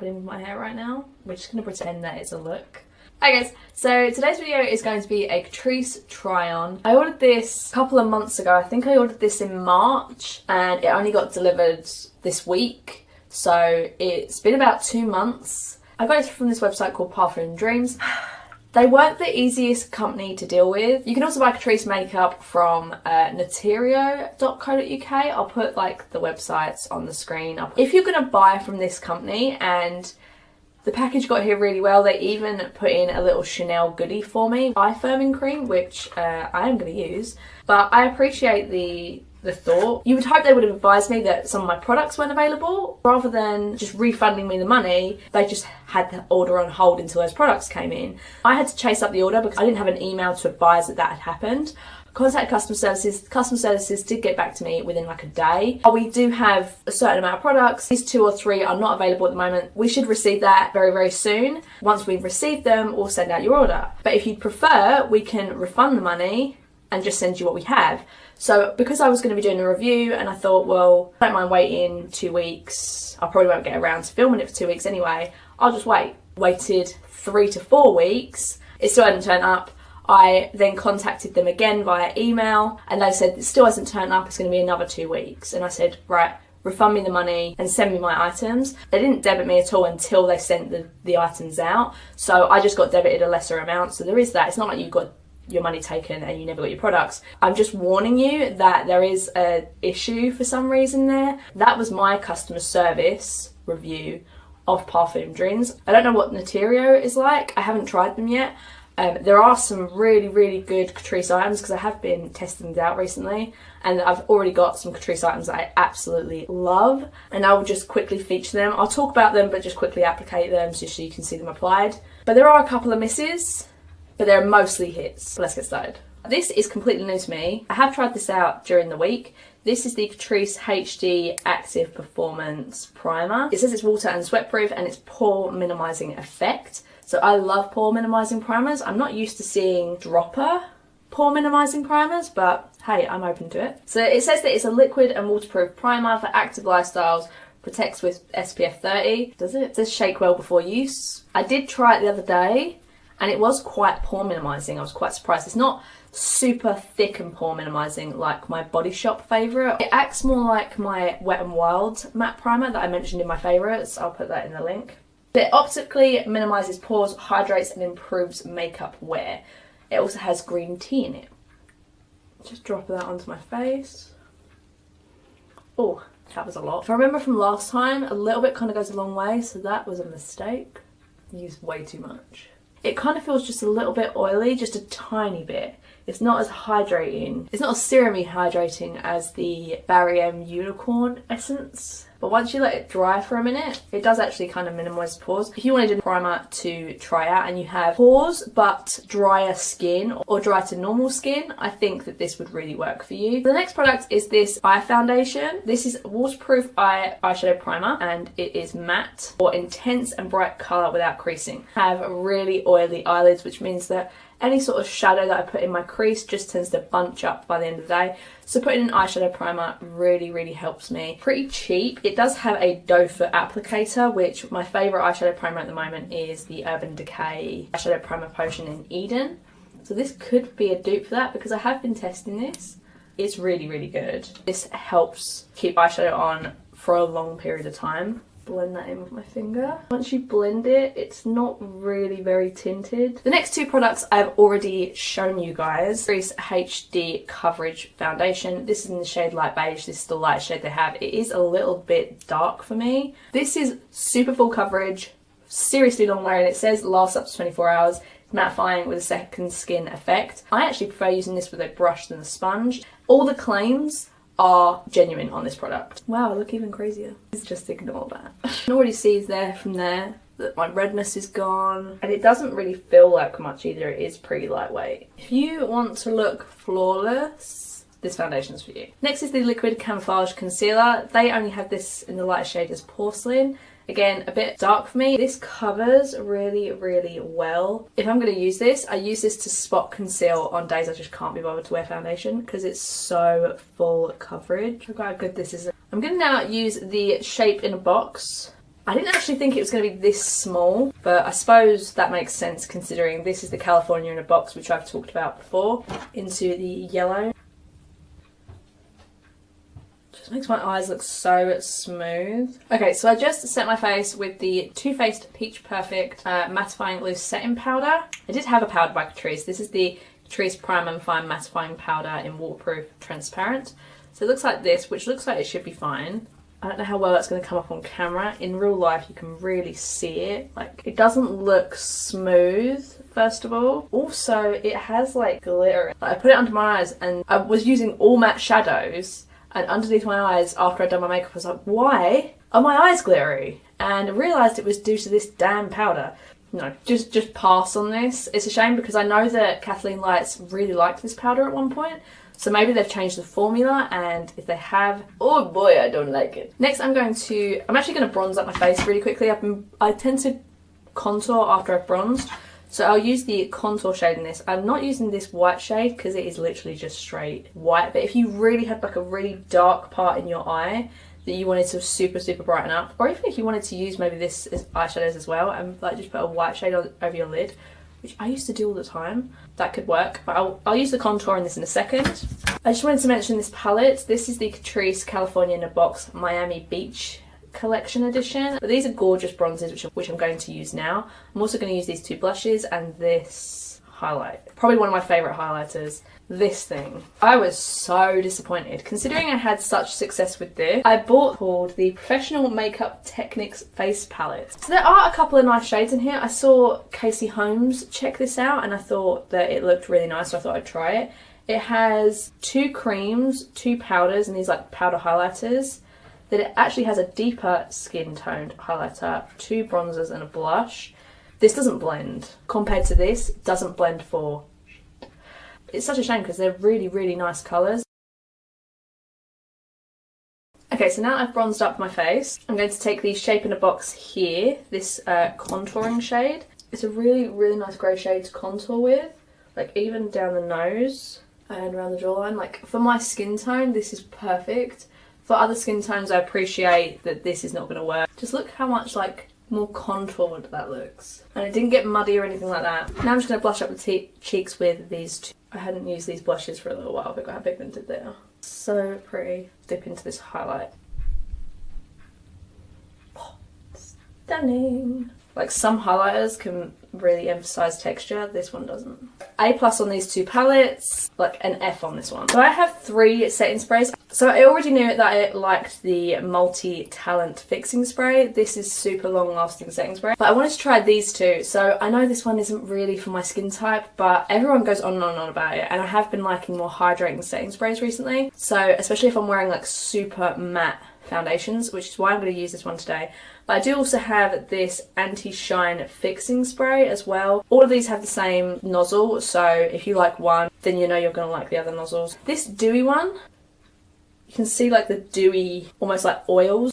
happening with my hair right now. We're just going to pretend that it's a look. Hi guys, so today's video is going to be a Catrice try on. I ordered this a couple of months ago. I think I ordered this in March and it only got delivered this week. So it's been about 2 months. I got it from this website called Parfum Dreams. They weren't the easiest company to deal with. You can also buy Catrice makeup from Neterio.co.uk. I'll put like the websites on the screen. If you're gonna buy from this company, and the package got here really well, they even put in a little Chanel goodie for me, eye firming cream, which I am gonna use. But I appreciate the thought. You would hope they would have advised me that some of my products weren't available. Rather than just refunding me the money, they just had the order on hold until those products came in. I had to chase up the order because I didn't have an email to advise that that had happened. Contacted customer services. Customer services did get back to me within like a day. We do have a certain amount of products. These 2 or 3 are not available at the moment. We should receive that very, very soon. Once we've received them, we'll send out your order. But if you'd prefer, we can refund the money and just send you what we have. So because I was going to be doing a review and I thought, well, I don't mind waiting 2 weeks. I probably won't get around to filming it for 2 weeks anyway. I'll just wait. Waited 3 to 4 weeks. It still hadn't turned up. I then contacted them again via email and they said it still hasn't turned up. It's going to be another 2 weeks. And I said, right, refund me the money and send me my items. They didn't debit me at all until they sent the items out. So I just got debited a lesser amount. So there is that. It's not like you've got your money taken and you never got your products. I'm just warning you that there is an issue for some reason there. That was my customer service review of Parfum Dreams. I don't know what Neterio is like. I haven't tried them yet. There are some really, really good Catrice items because I have been testing them out recently, and I've already got some Catrice items that I absolutely love, and I will just quickly feature them. I'll talk about them but just quickly applicate them just so you can see them applied. But there are a couple of misses, but they're mostly hits. So let's get started. This is completely new to me. I have tried this out during the week. This is the Catrice HD Active Performance Primer. It says it's water and sweat proof and it's pore minimizing effect. So I love pore minimizing primers. I'm not used to seeing dropper pore minimizing primers, but hey, I'm open to it. So it says that it's a liquid and waterproof primer for active lifestyles, protects with SPF 30. Does it? It says shake well before use. I did try it the other day and it was quite pore minimizing. I was quite surprised. It's not super thick and pore minimizing like my Body Shop favourite. It acts more like my Wet n Wild matte primer that I mentioned in my favourites. I'll put that in the link. It optically minimises pores, hydrates and improves makeup wear. It also has green tea in it. Just drop that onto my face. Oh, that was a lot. If I remember from last time, a little bit kind of goes a long way, so that was a mistake. Used way too much. It kind of feels just a little bit oily, just a tiny bit. It's not as hydrating. It's not as serum-y hydrating as the Barry M Unicorn Essence. But once you let it dry for a minute, it does actually kind of minimise pores. If you wanted a primer to try out and you have pores but drier skin or dry to normal skin, I think that this would really work for you. The next product is this eye foundation. This is a waterproof eyeshadow primer and it is matte for intense and bright colour without creasing. I have really oily eyelids, which means that any sort of shadow that I put in my crease just tends to bunch up by the end of the day. So putting an eyeshadow primer really, really helps me. Pretty cheap. It does have a doe foot applicator, which my favourite eyeshadow primer at the moment is the Urban Decay Eyeshadow Primer Potion in Eden. So this could be a dupe for that because I have been testing this. It's really, really good. This helps keep eyeshadow on for a long period of time. Blend that in with my finger. Once you blend it, it's not really very tinted. The next 2 products I've already shown you guys. Catrice HD Coverage Foundation. This is in the shade Light Beige. This is the light shade they have. It is a little bit dark for me. This is super full coverage, seriously long wear, and it says lasts up to 24 hours. It's mattifying with a second skin effect. I actually prefer using this with a brush than a sponge. All the claims are genuine on this product. Wow, I look even crazier. Just ignore that. You can already see there from there that my redness is gone and it doesn't really feel like much either. It is pretty lightweight. If you want to look flawless, this foundation's for you. Next is the Liquid Camouflage Concealer. They only have this in the light shade as Porcelain. Again, a bit dark for me. This covers really, really well. If I'm going to use this, I use this to spot conceal on days I just can't be bothered to wear foundation because it's so full coverage. Look how good this is. I'm going to now use the Shape in a Box I didn't actually think it was going to be this small, but I suppose that makes sense considering this is the California in a box, which I've talked about before. Into the yellow. Just makes my eyes look so smooth. Okay, so I just set my face with the Too Faced Peach Perfect Mattifying Loose Setting Powder. I did have a powder by Catrice. This is the Catrice Prime and Fine Mattifying Powder in Waterproof Transparent. So it looks like this, which looks like it should be fine. I don't know how well that's going to come up on camera. In real life, you can really see it. Like, it doesn't look smooth, first of all. Also, it has like glitter. Like, I put it under my eyes and I was using all matte shadows, and underneath my eyes after I'd done my makeup, I was like, why are my eyes glittery? And I realised it was due to this damn powder. No, just pass on this. It's a shame because I know that Kathleen Lights really liked this powder at one point. So maybe they've changed the formula, and if they have, oh boy, I don't like it. Next I'm actually going to bronze up my face really quickly. I tend to contour after I've bronzed. So I'll use the contour shade in this. I'm not using this white shade because it is literally just straight white. But if you really had like a really dark part in your eye that you wanted to super brighten up, or even if you wanted to use maybe this as eyeshadows as well, and like just put a white shade over your lid, which I used to do all the time, that could work. But I'll use the contour in this in a second. I just wanted to mention this palette. This is the Catrice California in a Box Miami Beach Collection Edition. But these are gorgeous bronzes, which I'm going to use now. I'm also going to use these two blushes and this highlight. Probably one of my favourite highlighters. This thing. I was so disappointed. Considering I had such success with this, I bought called the Professional Makeup Technics Face Palette. So there are a couple of nice shades in here. I saw Casey Holmes check this out and I thought that it looked really nice, so I thought I'd try it. It has 2 creams, 2 powders, and these like powder highlighters. Then it actually has a deeper skin toned highlighter, 2 bronzers and a blush. This doesn't blend. Compared to this, it doesn't blend for... It's such a shame because they're really nice colours. Okay, so now I've bronzed up my face. I'm going to take the Shape in a Box here, this contouring shade. It's a really nice grey shade to contour with, like even down the nose and around the jawline. Like for my skin tone, this is perfect. For other skin tones, I appreciate that this is not going to work. Just look how much like more contoured that looks. And it didn't get muddy or anything like that. Now I'm just going to blush up the cheeks with these two. I hadn't used these blushes for a little while, but look how pigmented they are. So pretty. Dip into this highlight. Oh, stunning. Like some highlighters can really emphasize texture, this one doesn't. A+ on these 2 palettes, like an F on this one. So I have 3 setting sprays. So I already knew that I liked the Multitalent fixing spray. This is super long lasting setting spray. But I wanted to try these 2. So I know this one isn't really for my skin type, but everyone goes on and on about it. And I have been liking more hydrating setting sprays recently. So especially if I'm wearing like super matte foundations, which is why I'm going to use this one today. But I do also have this anti-shine fixing spray as well. All of these have the same nozzle, so if you like one, then you know you're going to like the other nozzles. This dewy one, you can see like the dewy, almost like oils.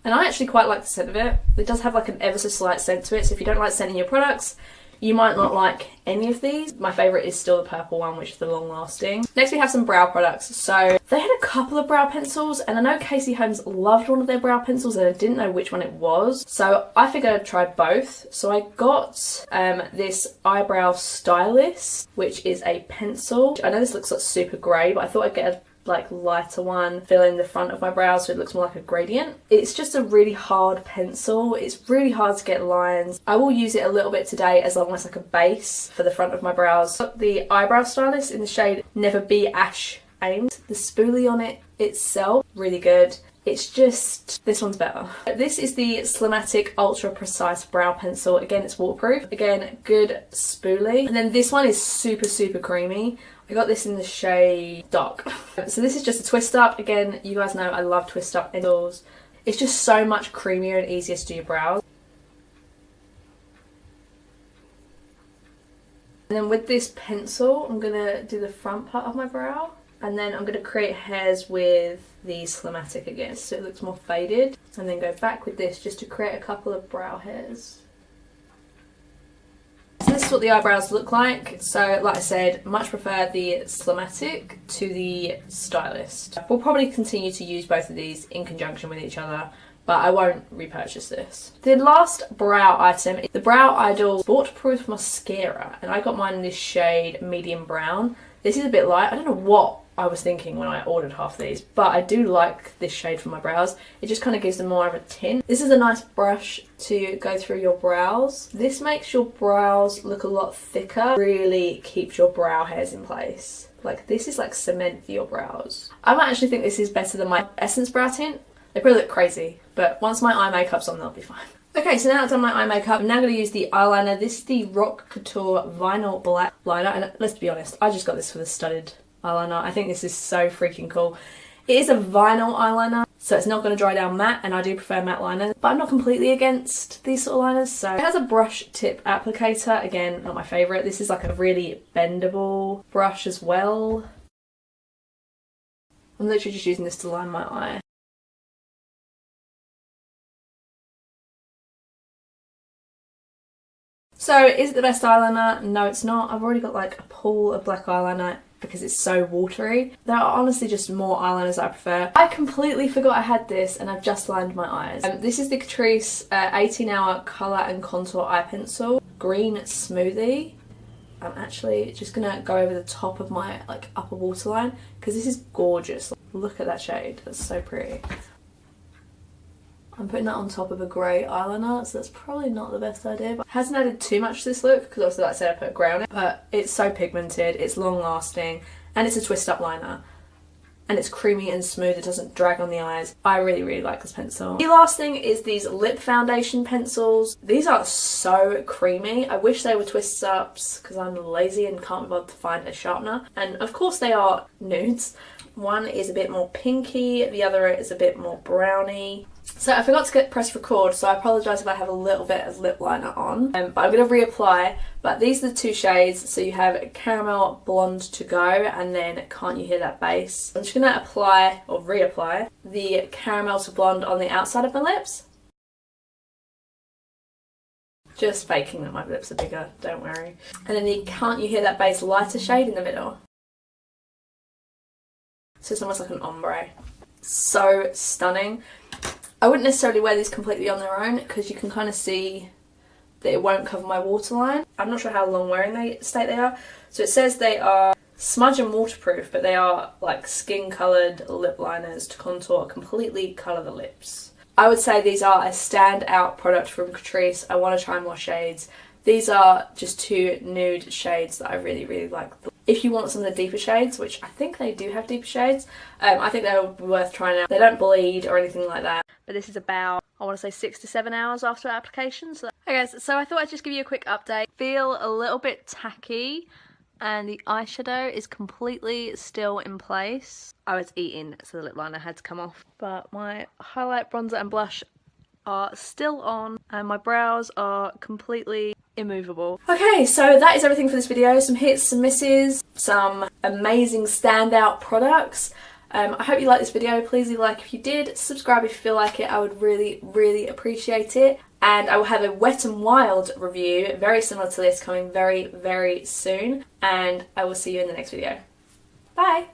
And I actually quite like the scent of it. It does have like an ever so slight scent to it, so if you don't like scent in your products, you might not like any of these. My favourite is still the purple one, which is the long lasting. Next we have some brow products. So they had a couple of brow pencils, and I know Casey Holmes loved one of their brow pencils and I didn't know which one it was. So I figured I'd try both. So I got this Eyebrow Stylist, which is a pencil. I know this looks like super grey, but I thought I'd get a like lighter one, fill in the front of my brows so it looks more like a gradient. It's just a really hard pencil. It's really hard to get lines. I will use it a little bit today as almost like a base for the front of my brows. Got the Eyebrow Stylist in the shade Never Be Ash-amed. The spoolie on it itself, really good. It's just, this one's better. This is the Climatic Ultra Precise Brow Pencil. Again, it's waterproof. Again, good spoolie. And then this one is super creamy. I got this in the shade Dark. So this is just a twist up. Again, you guys know I love twist up pencils. It's just so much creamier and easier to do your brows. And then with this pencil, I'm gonna do the front part of my brow. And then I'm going to create hairs with the Climatic again, so it looks more faded. And then go back with this just to create a couple of brow hairs. So this is what the eyebrows look like. So like I said, much prefer the Climatic to the Stylist. We'll probably continue to use both of these in conjunction with each other, but I won't repurchase this. The last brow item is the Brow Idol Sportproof Mascara, and I got mine in this shade medium brown. This is a bit light. I don't know what I was thinking when I ordered half these, but I do like this shade for my brows. It just kind of gives them more of a tint. This is a nice brush to go through your brows. This makes your brows look a lot thicker, really keeps your brow hairs in place. Like, this is like cement for your brows. I might actually think this is better than my Essence brow tint. They probably look crazy, but once my eye makeup's on, they'll be fine. Okay, so now I've done my eye makeup, I'm now going to use the eyeliner. This is the Rock Couture Vinyl Black Liner, and let's be honest, I just got this for the studded eyeliner. I think this is so freaking cool. It is a vinyl eyeliner, so it's not going to dry down matte, and I do prefer matte liners, but I'm not completely against these sort of liners. So it has a brush tip applicator, again, not my favourite. This is like a really bendable brush as well. I'm literally just using this to line my eye. So, is it the best eyeliner? No, it's not. I've already got like a pool of black eyeliner because it's so watery. There are honestly just more eyeliners I prefer. I completely forgot I had this and I've just lined my eyes. This is the Catrice 18-hour Colour and Contour Eye Pencil, Green Smoothie. I'm actually just gonna go over the top of my like upper waterline because this is gorgeous. Look at that shade, that's so pretty. I'm putting that on top of a grey eyeliner, so that's probably not the best idea. But it hasn't added too much to this look, because obviously like I said I put grey on it. But it's so pigmented, it's long lasting, and it's a twist up liner. And it's creamy and smooth, it doesn't drag on the eyes. I really, really like this pencil. The last thing is these lip foundation pencils. These are so creamy. I wish they were twist ups, because I'm lazy and can't be bothered to find a sharpener. And of course they are nudes. One is a bit more pinky, the other is a bit more browny. So I forgot to press record, so I apologise if I have a little bit of lip liner on. But I'm going to reapply. But these are the two shades. So you have Caramel Blonde to go, and then Can't You Hear That Bass. I'm just going to apply, or reapply, the Caramel to Blonde on the outside of my lips. Just faking that my lips are bigger, don't worry. And then the Can't You Hear That Bass lighter shade in the middle. So it's almost like an ombre. So stunning. I wouldn't necessarily wear these completely on their own because you can kind of see that it won't cover my waterline. I'm not sure how long wearing they state they are. So it says they are smudge and waterproof, but they are like skin coloured lip liners to contour, completely colour the lips. I would say these are a standout product from Catrice. I want to try more shades. These are just two nude shades that I really, really like. If you want some of the deeper shades, which I think they do have deeper shades, I think they would be worth trying out. They don't bleed or anything like that. But this is about, I want to say 6 to 7 hours after application. So, okay guys, so I thought I'd just give you a quick update. Feel a little bit tacky and the eyeshadow is completely still in place. I was eating, so the lip liner had to come off. But my highlight, bronzer and blush are still on and my brows are completely immovable. Okay, so that is everything for this video. Some hits, some misses, some amazing standout products. I hope you liked this video. Please leave a like if you did. Subscribe if you feel like it. I would really, really appreciate it. And I will have a Wet n Wild review, very similar to this, coming very, very soon. And I will see you in the next video. Bye!